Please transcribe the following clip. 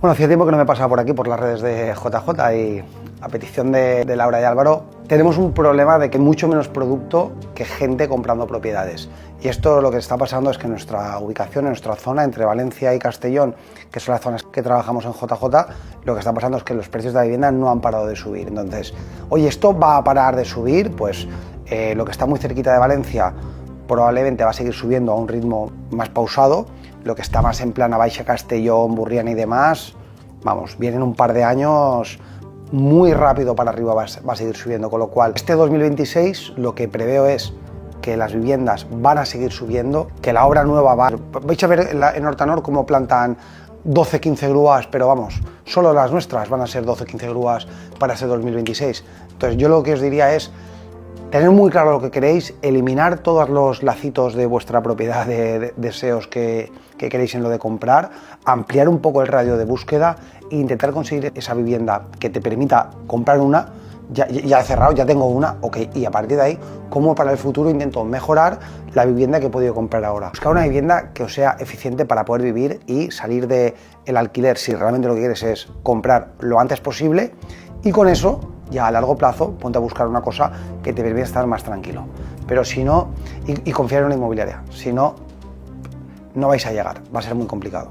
Bueno, hacía tiempo que no me pasaba por aquí, por las redes de JJ, y a petición de Laura y Álvaro, tenemos un problema de que hay mucho menos producto que gente comprando propiedades. Y esto lo que está pasando es que en nuestra ubicación, en nuestra zona, entre Valencia y Castellón, que son las zonas que trabajamos en JJ, lo que está pasando es que los precios de la vivienda no han parado de subir. Entonces, oye, ¿esto va a parar de subir? Pues lo que está muy cerquita de Valencia probablemente va a seguir subiendo a un ritmo más pausado. Lo que está más en plan a Baixa Castellón, Burriana y demás, vamos, vienen un par de años muy rápido para arriba, va a seguir subiendo, con lo cual este 2026 lo que preveo es que las viviendas van a seguir subiendo, que la obra nueva va... Vais a ver en Hortanor cómo plantan 12-15 grúas, pero vamos, solo las nuestras van a ser 12-15 grúas para este 2026. Entonces yo lo que os diría es tener muy claro lo que queréis, eliminar todos los lacitos de vuestra propiedad de deseos que queréis en lo de comprar, ampliar un poco el radio de búsqueda e intentar conseguir esa vivienda que te permita comprar una. Ya he cerrado, ya tengo una, ok, y a partir de ahí, cómo para el futuro intento mejorar la vivienda que he podido comprar ahora. Buscar una vivienda que os sea eficiente para poder vivir y salir del alquiler si realmente lo que quieres es comprar lo antes posible, y con eso ya a largo plazo ponte a buscar una cosa que te permita estar más tranquilo. Pero si no, y confiar en una inmobiliaria, si no, no vais a llegar, va a ser muy complicado.